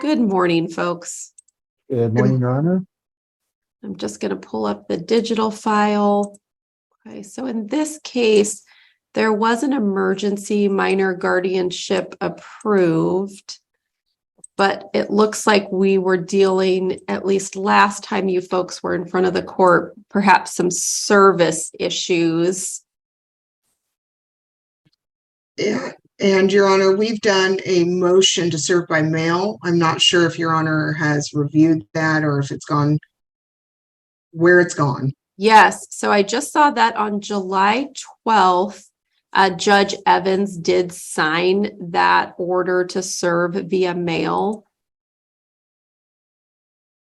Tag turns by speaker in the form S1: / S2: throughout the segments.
S1: Good morning, folks.
S2: Good morning, Your Honor.
S1: I'm just going to pull up the digital file. Okay, so in this case, there was an emergency minor guardianship approved, but it looks like we were dealing, at least last time you folks were in front of the court, perhaps some service issues.
S3: Yeah, and Your Honor, we've done a motion to serve by mail. I'm not sure if Your Honor has reviewed that or if it's gone, where it's gone.
S1: Yes, so I just saw that on July 12th, Judge Evans did sign that order to serve via mail.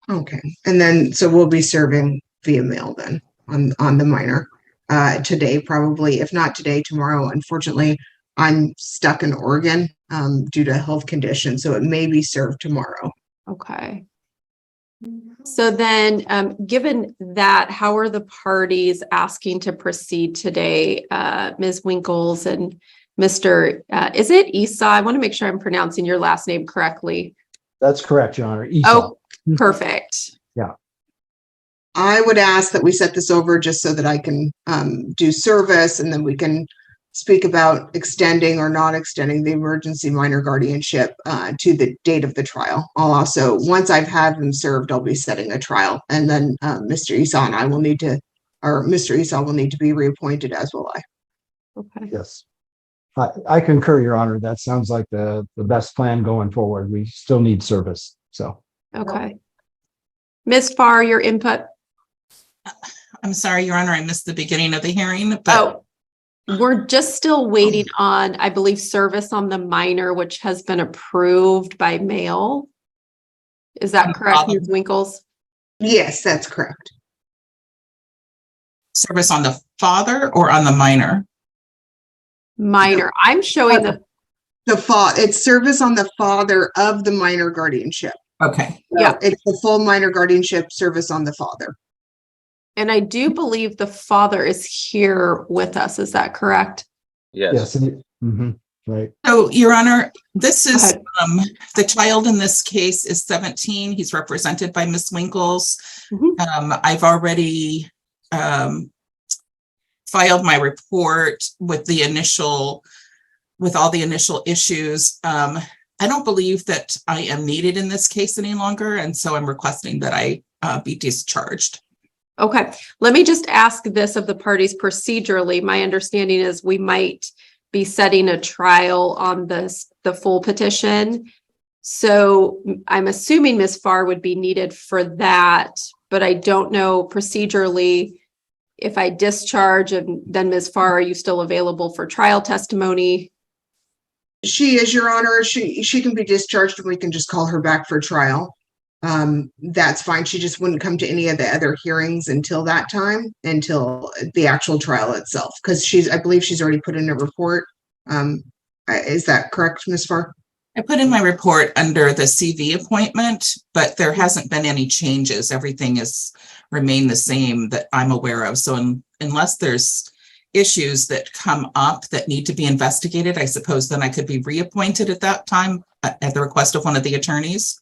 S3: Okay, and then, so we'll be serving via mail then on the minor today, probably. If not today, tomorrow. Unfortunately, I'm stuck in Oregon due to health conditions, so it may be served tomorrow.
S1: Okay. So then, given that, how are the parties asking to proceed today? Ms. Winkles and Mr. Is it Esau? I want to make sure I'm pronouncing your last name correctly.
S2: That's correct, Your Honor. Esau.
S1: Oh, perfect.
S2: Yeah.
S3: I would ask that we set this over just so that I can do service, and then we can speak about extending or not extending the emergency minor guardianship to the date of the trial. I'll also, once I've had them served, I'll be setting a trial, and then Mr. Esau and I will need to, or Mr. Esau will need to be reappointed, as will I.
S1: Okay.
S2: Yes. I concur, Your Honor. That sounds like the best plan going forward. We still need service. So.
S1: Okay. Ms. Farr, your input.
S4: I'm sorry, Your Honor, I missed the beginning of the hearing, but
S1: Oh, we're just still waiting on, I believe, service on the minor, which has been approved by mail. Is that correct, Ms. Winkles?
S3: Yes, that's correct.
S4: service on the father or on the minor?
S1: Minor. I'm showing the
S3: It's service on the father of the minor guardianship.
S4: Okay.
S1: Yeah.
S3: It's the full minor guardianship service on the father.
S1: And I do believe the father is here with us. Is that correct?
S2: Yes. Right.
S4: So, Your Honor, this is
S1: ahead.
S4: the child in this case is 17. He's represented by Ms. Winkles.
S1: Mhm.
S4: I've already filed my report with all the initial issues. I don't believe that I am needed in this case any longer, and so I'm requesting that I be discharged.
S1: Okay. Let me just ask this of the parties procedurally. My understanding is we might be setting a trial on the full petition. So I'm assuming Ms. Farr would be needed for that, but I don't know procedurally if I discharge and then Ms. Farr, are you still available for trial testimony?
S3: She is, Your Honor. She can be discharged and we can just call her back for trial. That's fine. She just wouldn't come to any of the other hearings until that time, until the actual trial itself, because I believe she's already put in a report. Is that correct, Ms. Farr?
S4: I put in my report under the CV appointment, but there hasn't been any changes. Everything has remained the same that I'm aware of. So unless there's issues that come up that need to be investigated, I suppose then I could be reappointed at that time at the request of one of the attorneys.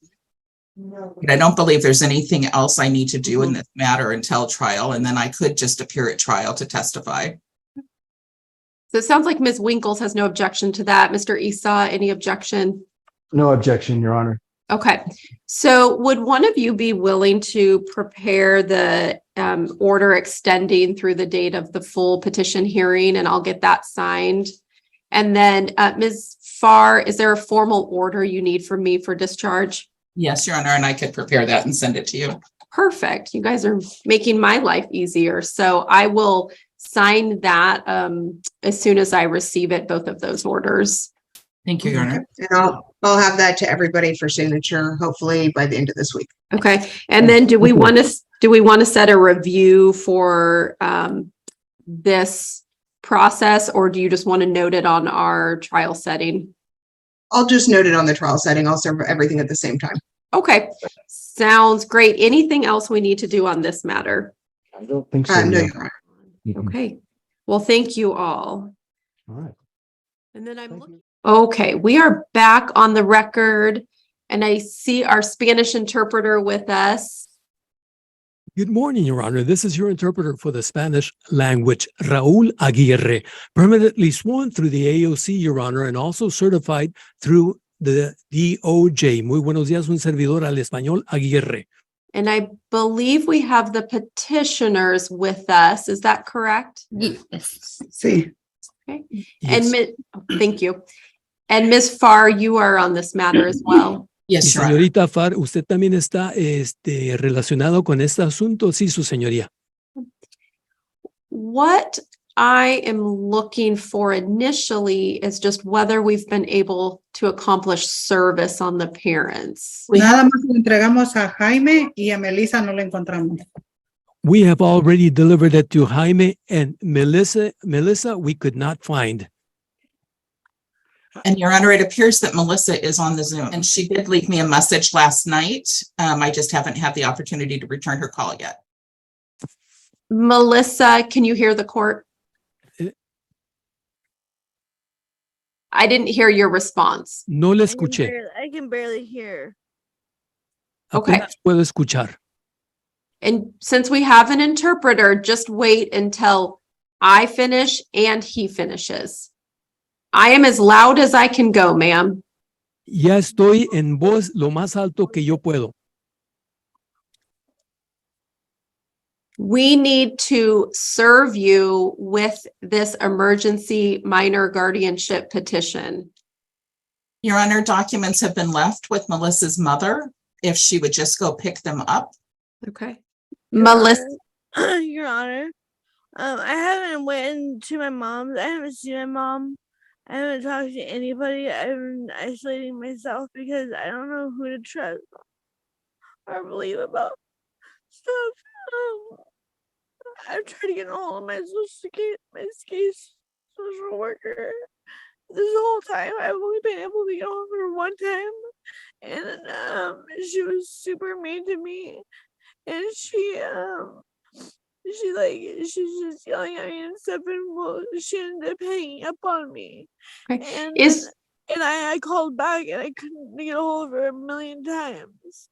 S4: But I don't believe there's anything else I need to do in this matter until trial, and then I could just appear at trial to testify.
S1: So it sounds like Ms. Winkles has no objection to that. Mr. Esau, any objection?
S2: No objection, Your Honor.
S1: Okay. So would one of you be willing to prepare the order extending through the date of the full petition hearing, and I'll get that signed? And then Ms. Farr, is there a formal order you need from me for discharge?
S4: Yes, Your Honor, and I could prepare that and send it to you.
S1: Perfect. You guys are making my life easier. So I will sign that as soon as I receive it, both of those orders.
S4: Thank you, Your Honor.
S3: And I'll have that to everybody for signature, hopefully by the end of this week.
S1: Okay. And then do we want to set a review for this process, or do you just want to note it on our trial setting?
S3: I'll just note it on the trial setting. I'll serve everything at the same time.
S1: Okay. Sounds great. Anything else we need to do on this matter?
S2: I don't think so.
S3: No,
S2: Your
S3: Your Honor.
S2: Honor.
S1: Okay. Well, thank you all.
S2: All right.
S1: And then I'm
S2: Thank
S1: looking.
S2: you.
S1: Okay, we are back on the record. And I see our Spanish interpreter with us.
S5: Good morning, Your Honor. This is your interpreter for the Spanish language, Raúl Aguirre, permanently sworn through the AOC, Your Honor, and also certified through the DOJ. Muy buenos días, un servidor al español, Aguirre.
S1: And I believe we have the petitioners with us. Is that correct?
S6: Yes.
S3: See,
S1: And
S5: Yes.
S1: thank you. And Ms. Farr, you are on this matter as well.
S5: Y
S4: Yes, Your Honor.
S5: señorita Farr, usted también está relacionado con este asunto. Sí, su señoría.
S1: What I am looking for initially is just whether we've been able to accomplish service on the parents.
S7: Nada más le entregamos a Jaime y a Melissa no la encontramos.
S5: We have already delivered it to Jaime and Melissa. Melissa, we could not find.
S4: And Your Honor, it appears that Melissa is on the Zoom and she did leave me a message last night. I just haven't had the opportunity to return her call yet.
S1: Melissa, can you hear the court? I didn't hear your response.
S5: No le escuché.
S8: I can barely hear.
S1: Okay.
S5: Apenas puedo escuchar.
S1: And since we have an interpreter, just wait until I finish and he finishes. I am as loud as I can go, ma'am.
S5: Ya estoy en voz lo más alto que yo puedo.
S1: We need to serve you with this emergency minor guardianship petition.
S4: Your Honor, documents have been left with Melissa's mother. If she would just go pick them up.
S1: Okay. Melissa,
S8: Your Honor, I haven't went to my mom's. I haven't seen my mom. I haven't talked to anybody. I've been isolating myself because I don't know who to trust or believe about stuff. I've tried to get a hold of my social worker. This whole time, I've only been able to get hold of her one time, and she was super mean to me, and she's just yelling at me and stuff, and well, she ended up hanging up on me.
S1: Okay.
S8: And
S1: Is-
S8: and I called back and I couldn't get a hold of her a million times.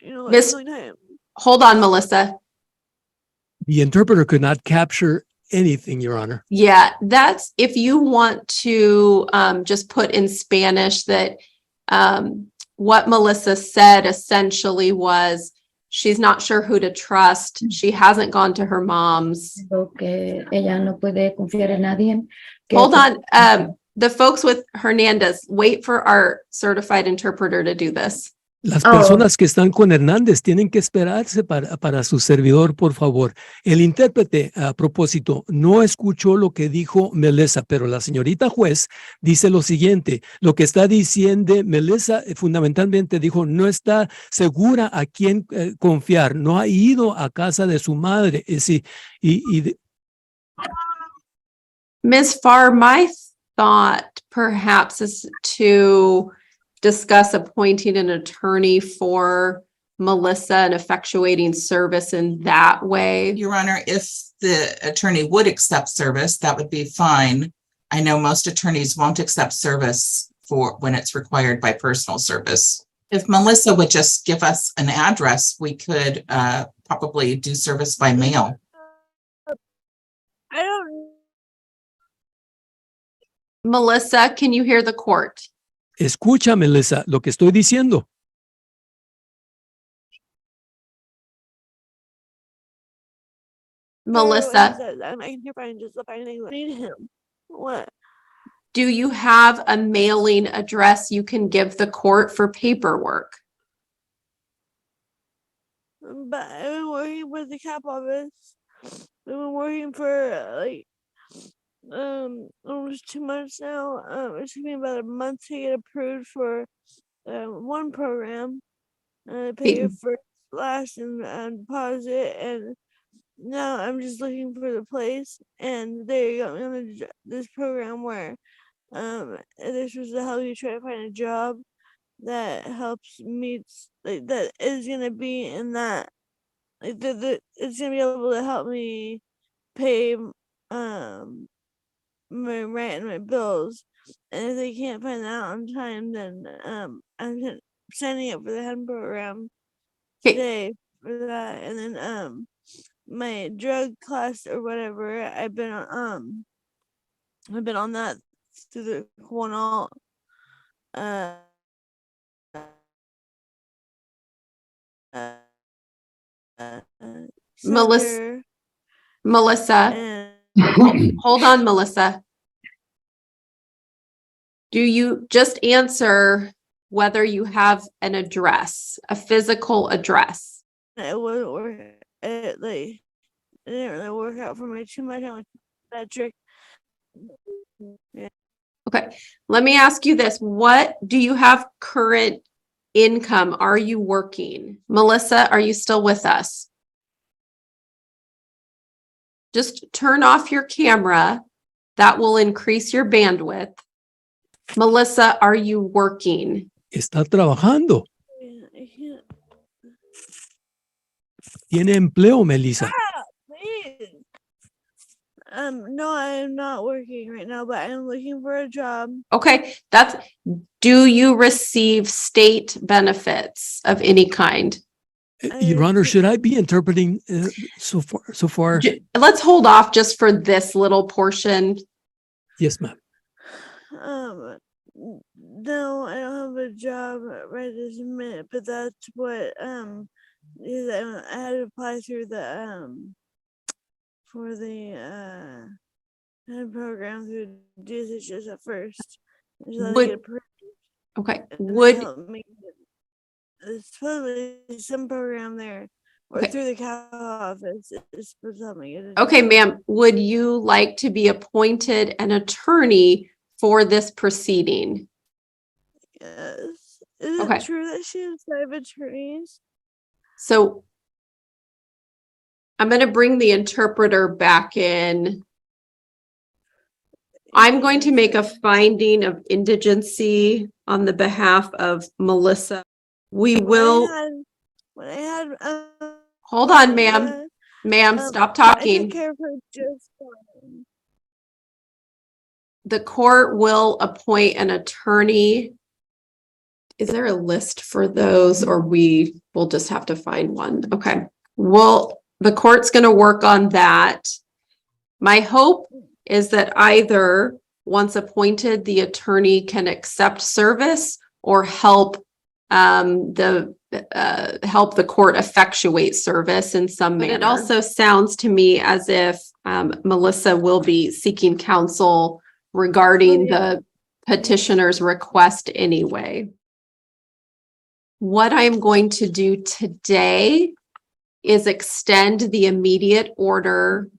S8: You know, like
S1: Miss-
S8: a million times.
S1: hold on, Melissa.
S5: The interpreter could not capture anything, Your Honor.
S1: Yeah, that's if you want to just put in Spanish that what Melissa said essentially was she's not sure who to trust. She hasn't gone to her mom's.
S6: Que ella no puede confiar en nadie. Que
S1: Hold on. The folks with Hernandez, wait for our certified interpreter to do this.
S5: Las
S6: Oh.
S5: personas que están con Hernández tienen que esperarse para su servidor, por favor. El intérprete, a propósito, no escuchó lo que dijo Melissa, pero la señorita juez dice lo siguiente. Lo que está diciendo Melissa fundamentalmente dijo, no está segura a quién confiar, no ha ido a casa de su madre.
S1: Ms. Farr, my thought perhaps is to discuss appointing an attorney for Melissa and effectuating service in that way.
S4: Your Honor, if the attorney would accept service, that would be fine. I know most attorneys won't accept service for when it's required by personal service. If Melissa would just give us an address, we could probably do service by mail.
S8: I don't.
S1: Melissa, can you hear the court?
S5: Escucha, Melissa, lo que estoy diciendo.
S1: Melissa,
S8: I can hear fine just finding need him. What?
S1: do you have a mailing address you can give the court for paperwork?
S8: But I've been working with the cap office. I've been working for almost 2 months now. It took me about a month to get approved for one program. Pay your first, last, and deposit, and now I'm just looking for the place. And they got me on this program where they're supposed to help you try to find a job that helps meet, like, that is gonna be in that, like, it's gonna be able to help me pay my rent and my bills. And if they can't find that out on time, then I'm signing up for the HEN program
S1: Okay,
S8: today for that. And then my drug class or whatever, I've been on that through the Quanal
S1: Melissa,
S8: center,
S1: Melissa,
S8: and
S1: hold on, Melissa. Do you just answer whether you have an address, a physical address?
S8: it wouldn't work. It didn't really work out for me too much. I went to that trick. Yeah.
S1: Okay, let me ask you this. What do you have current income? Are you working? Melissa, are you still with us? Just turn off your camera. That will increase your bandwidth. Melissa, are you working?
S5: Está trabajando.
S8: Yeah, I can't.
S5: Tiene empleo, Melissa.
S8: Please. No, I am not working right now, but I'm looking for a job.
S1: Okay, do you receive state benefits of any kind?
S5: Your Honor, should I be interpreting so far?
S1: Let's hold off just for this little portion.
S5: Yes, ma'am.
S8: No, I don't have a job right this minute, but that's what is I had to apply through the for the program through judicial at first. So they get approved,
S1: Okay,
S8: and they
S1: would
S8: help me there's supposedly some program there or
S1: Okay.
S8: through the cow office. It's supposed to help me get a
S1: okay,
S8: job.
S1: ma'am, would you like to be appointed an attorney for this proceeding?
S8: Yes. Is
S1: Okay.
S8: it true that she has 5 attorneys?
S1: So I'm going to bring the interpreter back in. I'm going to make a finding of indigency on the behalf of Melissa. We will,
S8: When I had
S1: hold on, ma'am. Ma'am, stop
S8: I
S1: talking.
S8: took care of her just fine.
S1: The court will appoint an attorney. Is there a list for those, or we will just have to find one? Okay. Well, the court's going to work on that. My hope is that either once appointed, the attorney can accept service or help help the court effectuate service in some manner. But it also sounds to me as if Melissa will be seeking counsel regarding the petitioner's request anyway. What I'm going to do today is extend the immediate order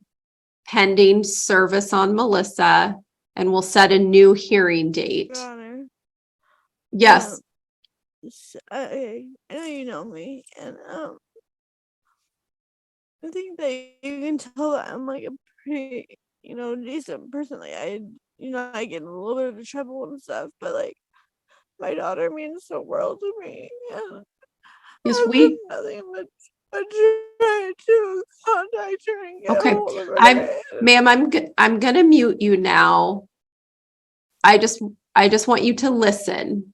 S1: pending service on Melissa, and we'll set a new hearing date.
S8: Your Honor.
S1: Yes.
S8: I know you know me, and I think that you can tell that I'm like a pretty, decent person. Like I get in a little bit of trouble and stuff, but like my daughter means the world to me. And
S1: Yes,
S8: I've done nothing but try to contact her and get
S1: Okay.
S8: hold of her.
S1: Ma'am, I'm gonna mute you now. I just want you to listen.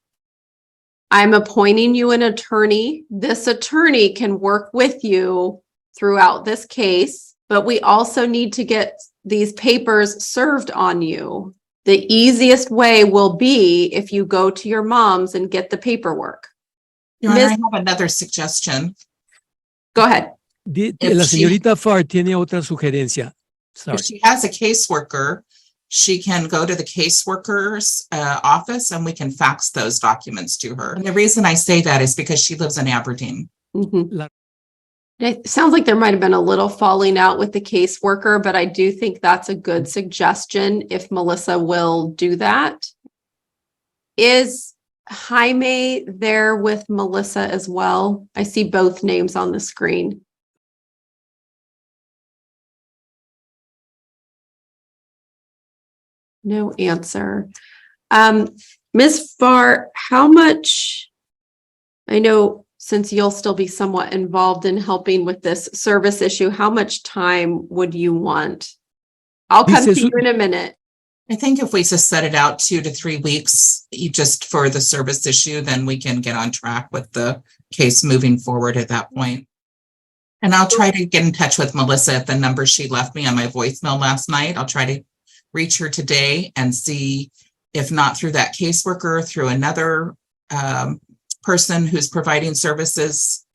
S1: I'm appointing you an attorney. This attorney can work with you throughout this case, but we also need to get these papers served on you. The easiest way will be if you go to your mom's and get the paperwork.
S4: Your Honor, I have another suggestion.
S1: Go ahead.
S5: La señorita Farr tiene otra sugerencia. Sorry.
S4: If she has a caseworker, she can go to the caseworker's office and we can fax those documents to her. And the reason I say that is because she lives in Aberdeen.
S1: Mm-hmm. It sounds like there might have been a little falling out with the caseworker, but I do think that's a good suggestion if Melissa will do that. Is Jaime there with Melissa as well? I see both names on the screen. No answer. Ms. Farr, how much, I know since you'll still be somewhat involved in helping with this service issue, how much time would you want? I'll come to you in a minute.
S4: I think if we just set it out 2 to 3 weeks, just for the service issue, then we can get on track with the case moving forward at that point. And I'll try to get in touch with Melissa at the number she left me on my voicemail last night. I'll try to reach her today and see if not through that caseworker, through another person who's providing services,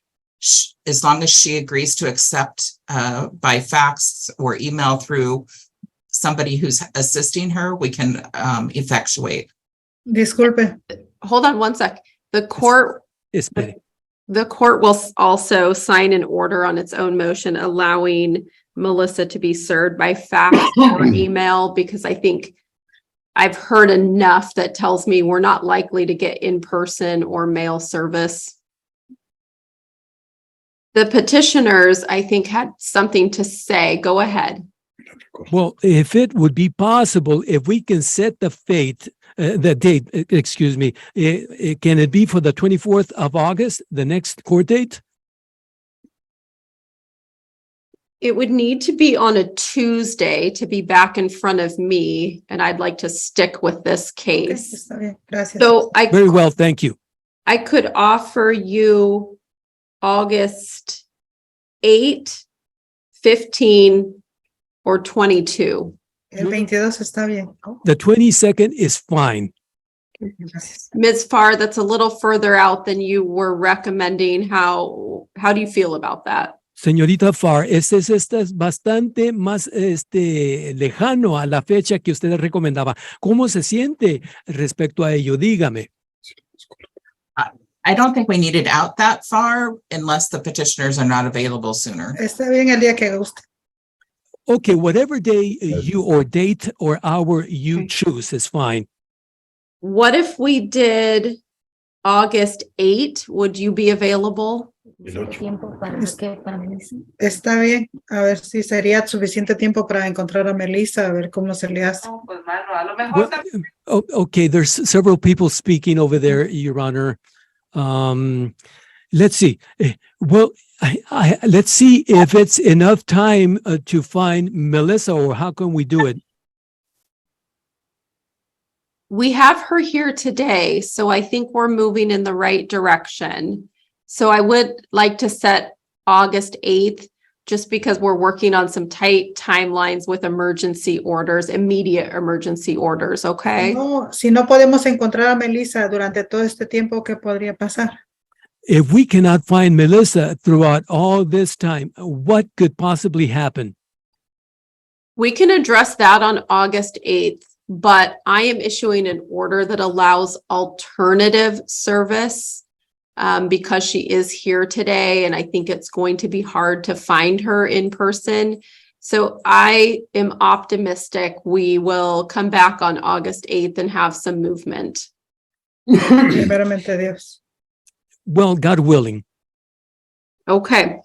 S4: as long as she agrees to accept by fax or email through somebody who's assisting her, we can effectuate.
S7: Disculpe,
S1: Hold on one sec. The court
S5: Espere.
S1: The court will also sign an order on its own motion allowing Melissa to be served by fax or email, because I think I've heard enough that tells me we're not likely to get in-person or mail service. The petitioners, I think, had something to say. Go ahead.
S5: Well, if it would be possible, if we can set the date, excuse me, can it be for the 24th of August, the next court date?
S1: It would need to be on a Tuesday to be back in front of me, and I'd like to stick with this
S7: ok,
S1: case.
S7: está bien, gracias.
S1: So
S5: Very well, thank you.
S1: I could offer you August 8, 15, or 22.
S7: El 22 está bien. Oh,
S5: The 22nd is fine.
S7: gracias.
S1: Ms. Farr, that's a little further out than you were recommending. How do you feel about that?
S5: Señorita Farr, este es bastante más lejano a la fecha que usted recomendaba. ¿Cómo se siente respecto a ello? Dígame.
S4: I don't think we need it out that far unless the petitioners are not available sooner.
S7: Está bien el día que guste.
S5: Okay, whatever day you or date or hour you choose is fine.
S1: What if we did August 8? Would you be available?
S6: Suficiente tiempo para que para Melissa.
S7: Está bien. A ver si sería suficiente tiempo para encontrar a Melissa, a ver cómo se le hace.
S5: Well, okay, there's several people speaking over there, Your Honor. Let's see. Well, let's see if it's enough time to find Melissa, or how can we do it?
S1: We have her here today, so I think we're moving in the right direction. So I would like to set August 8th, just because we're working on some tight timelines with emergency orders, immediate emergency orders, okay?
S7: No, si no podemos encontrar a Melissa durante todo este tiempo, ¿qué podría pasar?
S5: If we cannot find Melissa throughout all this time, what could possibly happen?
S1: We can address that on August 8th, but I am issuing an order that allows alternative service because she is here today, and I think it's going to be hard to find her in person. So I am optimistic we will come back on August 8th and have some movement.
S7: Primeramente Dios.
S5: Well, God willing.
S1: Okay,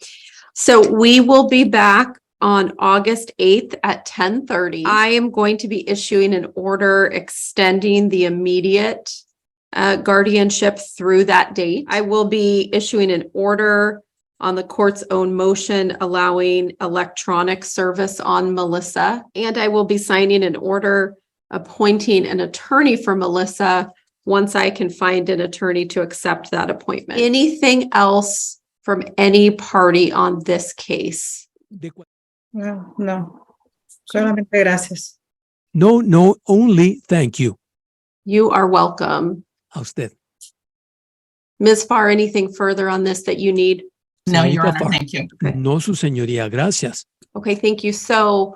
S1: so we will be back on August 8th at 10:30. I am going to be issuing an order extending the immediate guardianship through that date. I will be issuing an order on the court's own motion allowing electronic service on Melissa. And I will be signing an order appointing an attorney for Melissa once I can find an attorney to accept that appointment. Anything else from any party on this case?
S7: No, no. Solamente gracias.
S5: No, only thank you.
S1: You are welcome.
S5: A usted.
S1: Ms. Farr, anything further on this that you need?
S4: No, Your
S5: Señorita
S4: Honor,
S5: Farr.
S4: thank you.
S1: Okay.
S5: No, su señoría, gracias.
S1: Okay, thank you. So,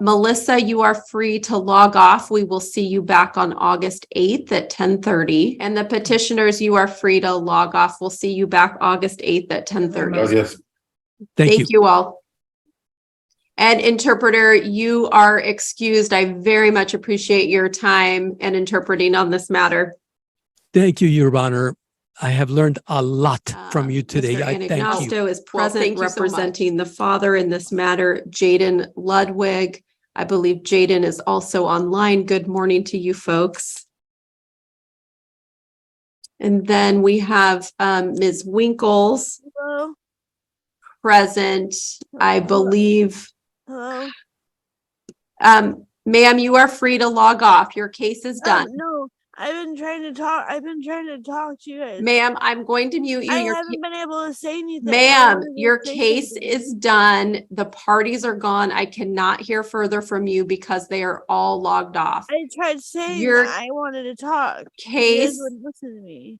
S1: Melissa, you are free to log off. We will see you back on August 8th at 10:30. And the petitioners, you are free to log off. We'll see you back August 8th at 10:30.
S9: Gracias.
S5: Thank you.
S1: all. And interpreter, you are excused. I very much appreciate your time and interpreting on this matter.
S5: Thank you, Your Honor. I have learned a lot from you today.
S1: Mr.
S5: I thank you.
S1: Anagnosto is
S4: Well,
S1: present
S4: thank you so
S1: representing the father in this matter, Jaden Ludwig. I believe Jaden is also online. Good morning to you folks. And then we have Ms. Winkles
S8: Hello.
S1: present, I believe.
S8: Hello.
S1: Ma'am, you are free to log off. Your case is done.
S8: No, I've been trying to talk. I've been trying to talk to you guys.
S1: Ma'am, I'm going to mute you.
S8: I
S1: Your
S8: haven't been able to say anything. I
S1: Ma'am,
S8: wanted to
S1: your
S8: say
S1: case
S8: something.
S1: is done. The parties are gone. I cannot hear further from you because they are all logged off.
S8: I tried saying
S1: Your
S8: that I wanted to talk. You guys
S1: case,
S8: wouldn't listen to me.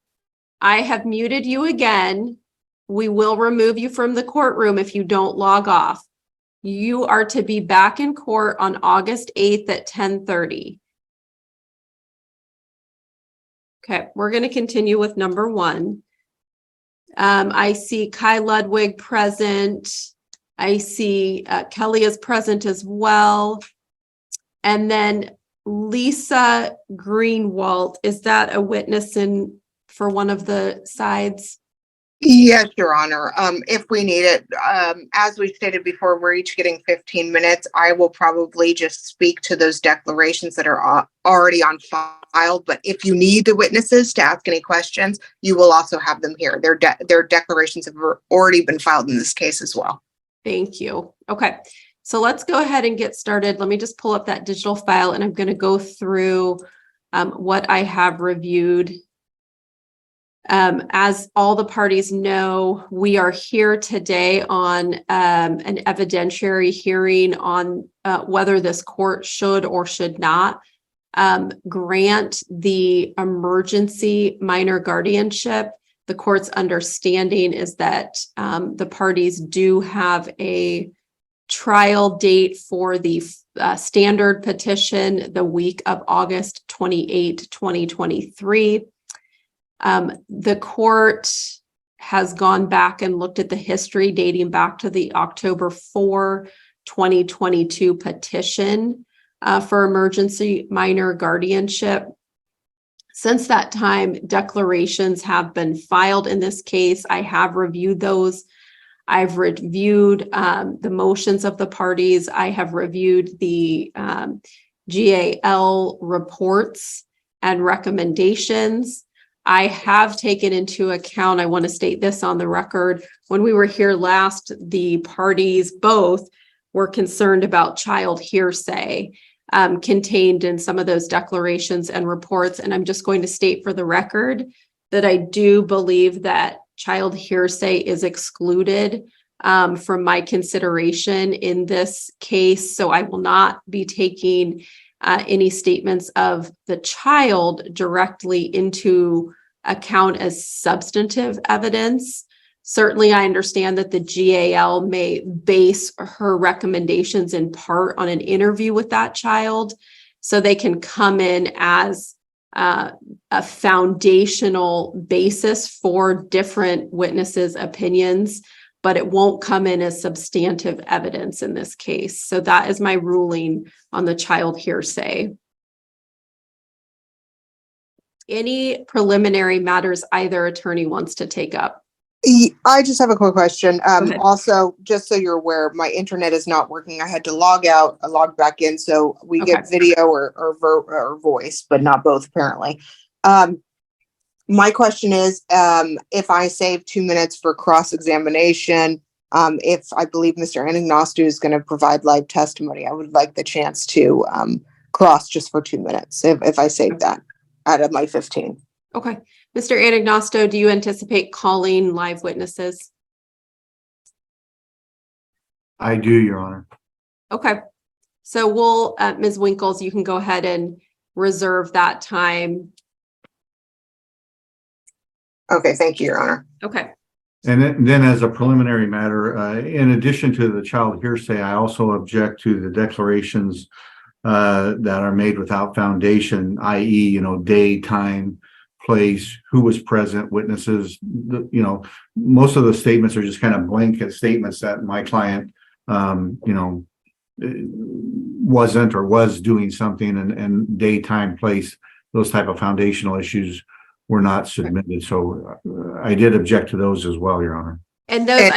S1: I have muted you again. We will remove you from the courtroom if you don't log off. You are to be back in court on August 8th at 10:30. Okay, we're going to continue with number 1. I see Kai Ludwig present. I see Kelly is present as well. And then Lisa Greenwald, is that a witness for one of the sides?
S3: Yes, Your Honor. If we need it, as we stated before, we're each getting 15 minutes. I will probably just speak to those declarations that are already on file. But if you need the witnesses to ask any questions, you will also have them here. Their declarations have already been filed in this case as well.
S1: Thank you. Okay, so let's go ahead and get started. Let me just pull up that digital file and I'm going to go through what I have reviewed. As all the parties know, we are here today on an evidentiary hearing on whether this court should or should not grant the emergency minor guardianship. The court's understanding is that the parties do have a trial date for the standard petition the week of August 28, 2023. The court has gone back and looked at the history dating back to the October 4, 2022 petition for emergency minor guardianship. Since that time, declarations have been filed in this case. I have reviewed those. I've reviewed the motions of the parties. I have reviewed the GAL reports and recommendations. I have taken into account, I want to state this on the record, when we were here last, the parties both were concerned about child hearsay contained in some of those declarations and reports. And I'm just going to state for the record that I do believe that child hearsay is excluded from my consideration in this case. So I will not be taking any statements of the child directly into account as substantive evidence. Certainly, I understand that the GAL may base her recommendations in part on an interview with that child, so they can come in as a foundational basis for different witnesses' opinions, but it won't come in as substantive evidence in this case. So that is my ruling on the child hearsay. Any preliminary matters either attorney wants to take up?
S3: I just have a quick question.
S1: ahead.
S3: Also, just so you're aware, my internet is not working. I had to log out, log back in, so we
S1: Okay.
S3: get video or voice, but not both apparently. My question is, if I save 2 minutes for cross-examination, if I believe Mr. Anagnostou is going to provide live testimony, I would like the chance to cross just for 2 minutes if I save that out of my 15.
S1: Okay. Mr. Anagnostou, do you anticipate calling live witnesses?
S9: I do, Your Honor.
S1: Okay. So we'll, Ms. Winkles, you can go ahead and reserve that time.
S3: Okay, thank you, Your Honor.
S1: Okay.
S9: And then as a preliminary matter, in addition to the child hearsay, I also object to the declarations that are made without foundation, i.e., day, time, place, who was present, witnesses. Most of the statements are just kind of blanket statements that my client, wasn't or was doing something, and day, time, place, those type of foundational issues were not submitted. So I did object to those as well, Your Honor.
S1: And those,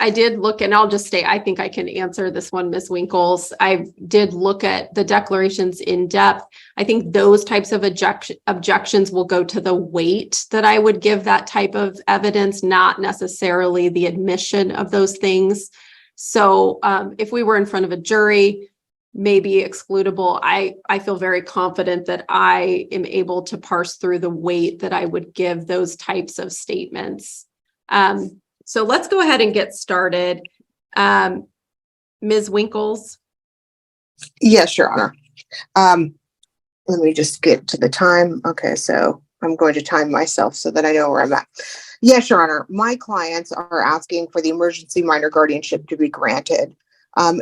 S1: I did look, and I'll just say, I think I can answer this one, Ms. Winkles. I did look at the declarations in depth. I think those types of objections will go to the weight that I would give that type of evidence, not necessarily the admission of those things. So if we were in front of a jury, may be excludable, I feel very confident that I am able to parse through the weight that I would give those types of statements. So let's go ahead and get started. Ms. Winkles.
S3: Yes, Your Honor. Let me just get to the time. Okay, so I'm going to time myself so that I know where I'm at. Yes, Your Honor. My clients are asking for the emergency minor guardianship to be granted.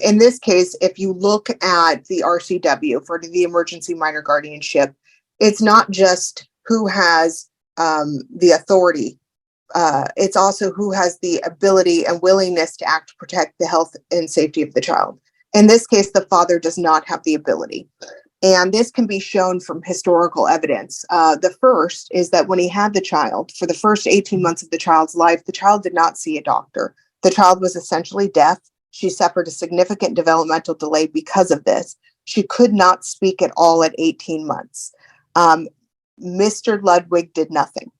S3: In this case, if you look at the RCW for the emergency minor guardianship, it's not just who has the authority. It's also who has the ability and willingness to act to protect the health and safety of the child. In this case, the father does not have the ability. And this can be shown from historical evidence. The first is that when he had the child, for the first 18 months of the child's life, the child did not see a doctor. The child was essentially deaf. She suffered a significant developmental delay because of this. She could not speak at all at 18 months. Mr. Ludwig did nothing.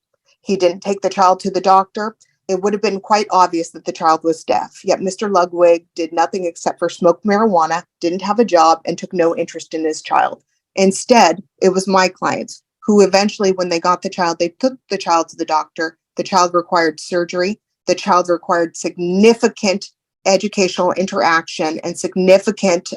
S3: He didn't take the child to the doctor. It would have been quite obvious that the child was deaf. Yet Mr. Ludwig did nothing except for smoke marijuana, didn't have a job, and took no interest in his child. Instead, it was my clients who eventually, when they got the child, they took the child to the doctor. The child required surgery. The child required significant educational interaction and significant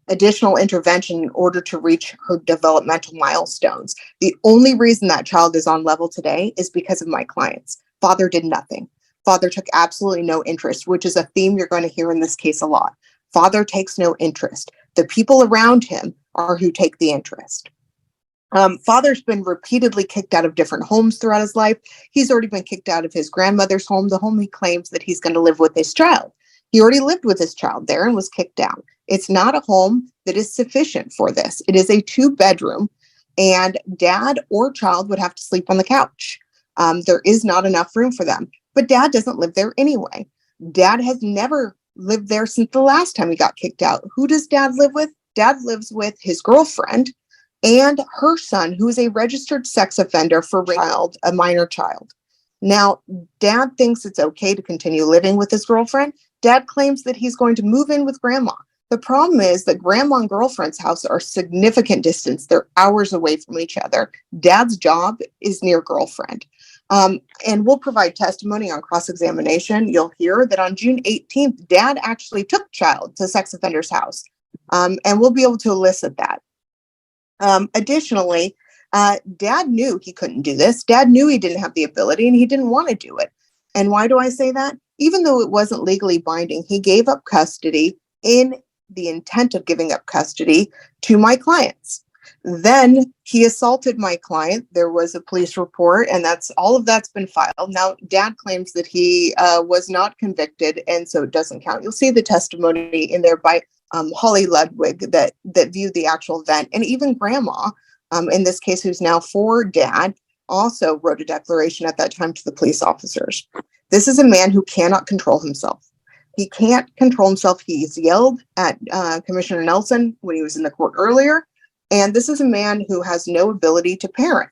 S3: additional intervention in order to reach her developmental milestones. The only reason that child is on level today is because of my clients. Father did nothing. Father took absolutely no interest, which is a theme you're going to hear in this case a lot. Father takes no interest. The people around him are who take the interest. Father's been repeatedly kicked out of different homes throughout his life. He's already been kicked out of his grandmother's home, the home he claims that he's going to live with his child. He already lived with his child there and was kicked out. It's not a home that is sufficient for this. It is a 2-bedroom, and dad or child would have to sleep on the couch. There is not enough room for them, but dad doesn't live there anyway. Dad has never lived there since the last time he got kicked out. Who does dad live with? Dad lives with his girlfriend and her son, who is a registered sex offender for a minor child. Now, dad thinks it's okay to continue living with his girlfriend. Dad claims that he's going to move in with grandma. The problem is that grandma and girlfriend's house are significant distance. They're hours away from each other. Dad's job is near girlfriend. And we'll provide testimony on cross-examination. You'll hear that on June 18th, dad actually took child to sex offender's house. And we'll be able to elicit that. Additionally, dad knew he couldn't do this. Dad knew he didn't have the ability and he didn't want to do it. And why do I say that? Even though it wasn't legally binding, he gave up custody in the intent of giving up custody to my clients. Then he assaulted my client. There was a police report, and all of that's been filed. Now, dad claims that he was not convicted, and so it doesn't count. You'll see the testimony in there by Holly Ludwig that viewed the actual event, and even grandma, in this case, who's now for dad, also wrote a declaration at that time to the police officers. This is a man who cannot control himself. He can't control himself. He's yelled at Commissioner Nelson when he was in the court earlier. And this is a man who has no ability to parent.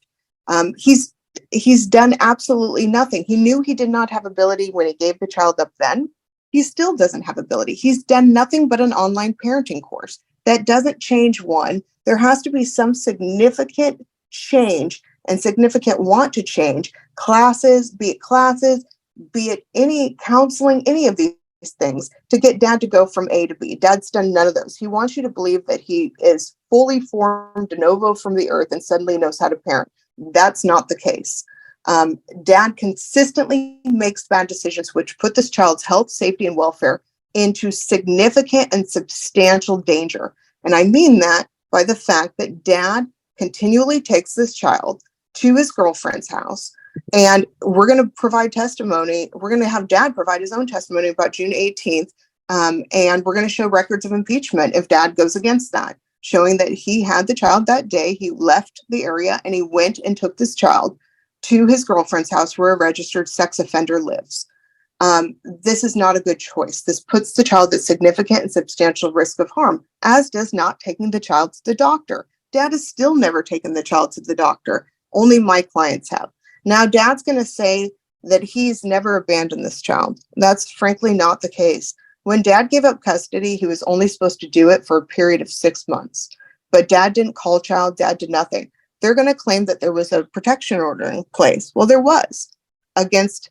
S3: He's done absolutely nothing. He knew he did not have ability when he gave the child up then. He still doesn't have ability. He's done nothing but an online parenting course. That doesn't change one. There has to be some significant change and significant want to change. Classes, be it any counseling, any of these things to get dad to go from A to B. Dad's done none of those. He wants you to believe that he is fully formed de novo from the earth and suddenly knows how to parent. That's not the case. Dad consistently makes bad decisions which put this child's health, safety, and welfare into significant and substantial danger. And I mean that by the fact that dad continually takes this child to his girlfriend's house. And we're going to provide testimony. We're going to have dad provide his own testimony about June 18th. And we're going to show records of impeachment if dad goes against that, showing that he had the child that day. He left the area and he went and took this child to his girlfriend's house where a registered sex offender lives. This is not a good choice. This puts the child at significant and substantial risk of harm, as does not taking the child to the doctor. Dad has still never taken the child to the doctor. Only my clients have. Now, dad's going to say that he's never abandoned this child. That's frankly not the case. When dad gave up custody, he was only supposed to do it for a period of 6 months. But dad didn't call child, dad did nothing. They're going to claim that there was a protection order in place. Well, there was against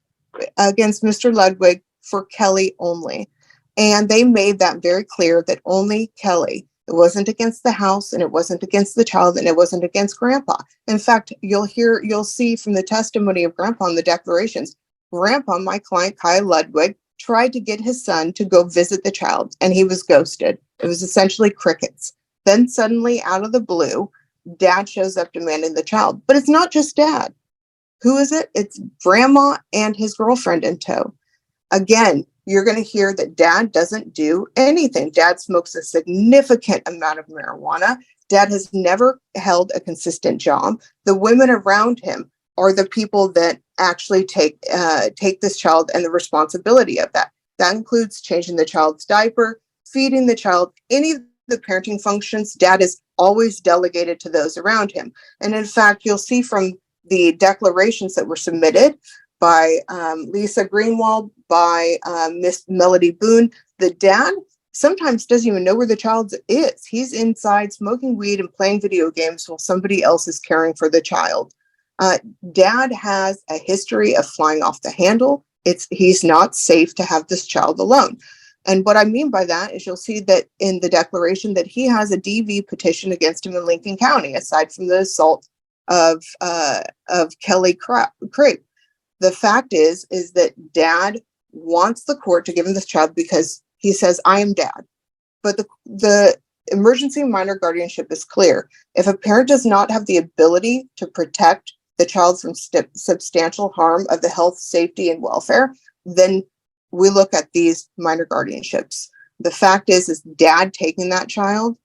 S3: Mr. Ludwig for Kelly only. And they made that very clear that only Kelly. It wasn't against the house, and it wasn't against the child, and it wasn't against grandpa. In fact, you'll see from the testimony of grandpa in the declarations, grandpa, my client, Kyle Ludwig, tried to get his son to go visit the child, and he was ghosted. It was essentially crickets. Then suddenly, out of the blue, dad shows up demanding the child. But it's not just dad. Who is it? It's grandma and his girlfriend in tow. Again, you're going to hear that dad doesn't do anything. Dad smokes a significant amount of marijuana. Dad has never held a consistent job. The women around him are the people that actually take this child and the responsibility of that. That includes changing the child's diaper, feeding the child, any of the parenting functions. Dad is always delegated to those around him. And in fact, you'll see from the declarations that were submitted by Lisa Greenwald, by Miss Melody Boone, the dad sometimes doesn't even know where the child is. He's inside smoking weed and playing video games while somebody else is caring for the child. Dad has a history of flying off the handle. He's not safe to have this child alone. And what I mean by that is you'll see that in the declaration that he has a DV petition against him in Lincoln County, aside from the assault of Kelly Crape. The fact is that dad wants the court to give him this child because he says, I am dad. But the emergency minor guardianship is clear. If a parent does not have the ability to protect the child from substantial harm of the health, safety, and welfare, then we look at these minor guardianships. The fact is dad taking that child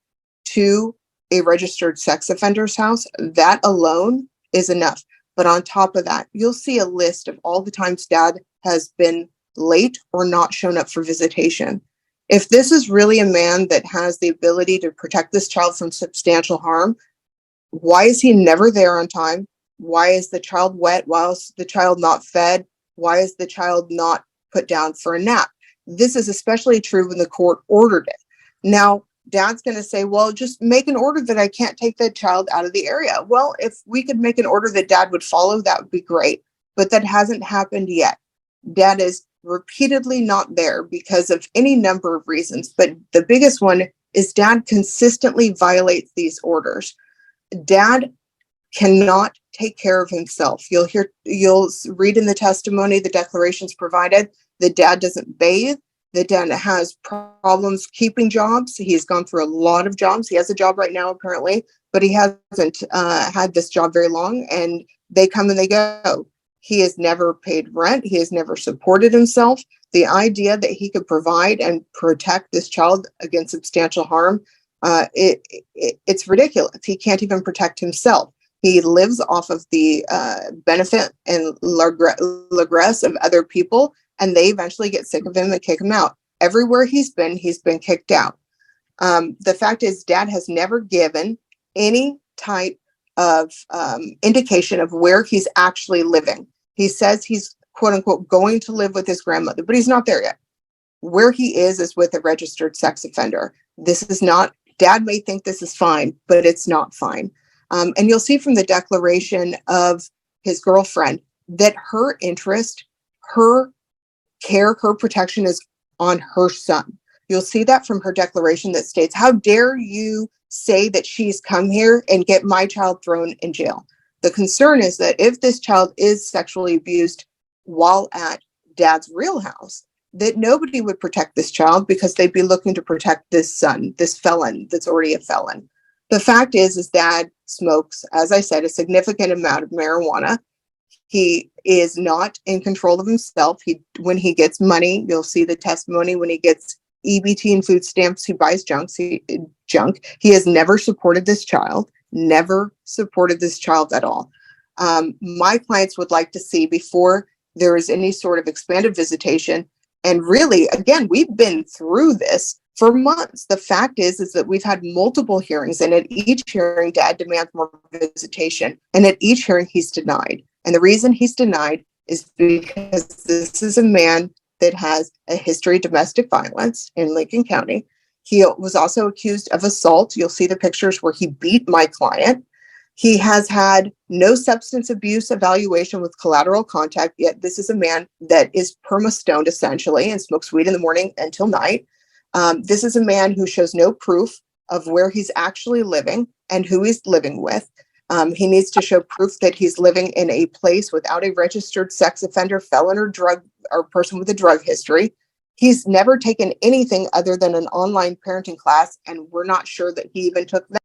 S3: to a registered sex offender's house, that alone is enough. But on top of that, you'll see a list of all the times dad has been late or not shown up for visitation. If this is really a man that has the ability to protect this child from substantial harm, why is he never there on time? Why is the child wet? Why is the child not fed? Why is the child not put down for a nap? This is especially true when the court ordered it. Now, dad's going to say, well, just make an order that I can't take the child out of the area. Well, if we could make an order that dad would follow, that would be great. But that hasn't happened yet. Dad is repeatedly not there because of any number of reasons. But the biggest one is dad consistently violates these orders. Dad cannot take care of himself. You'll read in the testimony, the declarations provided, that dad doesn't bathe. That dad has problems keeping jobs. He's gone through a lot of jobs. He has a job right now, apparently, but he hasn't had this job very long, and they come and they go. He has never paid rent. He has never supported himself. The idea that he could provide and protect this child against substantial harm, it's ridiculous. He can't even protect himself. He lives off of the benefit and regress of other people, and they eventually get sick of him and kick him out. Everywhere he's been kicked out. The fact is, dad has never given any type of indication of where he's actually living. He says he's, quote unquote, going to live with his grandmother, but he's not there yet. Where he is with a registered sex offender. This is not, dad may think this is fine, but it's not fine. And you'll see from the declaration of his girlfriend that her interest, her care, her protection is on her son. You'll see that from her declaration that states, how dare you say that she's come here and get my child thrown in jail? The concern is that if this child is sexually abused while at dad's real house, that nobody would protect this child because they'd be looking to protect this son, this felon that's already a felon. The fact is dad smokes, as I said, a significant amount of marijuana. He is not in control of himself. When he gets money, you'll see the testimony, when he gets EBT and food stamps, he buys junk. He has never supported this child, at all. My clients would like to see, before there is any sort of expanded visitation, and really, again, we've been through this for months. The fact is that we've had multiple hearings, and at each hearing, dad demands more visitation, and at each hearing, he's denied. And the reason he's denied is because this is a man that has a history of domestic violence in Lincoln County. He was also accused of assault. You'll see the pictures where he beat my client. He has had no substance abuse evaluation with collateral contact, yet this is a man that is perma-stoned essentially and smokes weed in the morning until night. This is a man who shows no proof of where he's actually living and who he's living with. He needs to show proof that he's living in a place without a registered sex offender, felon, or drug or person with a drug history. He's never taken anything other than an online parenting class, and we're not sure that he even took that.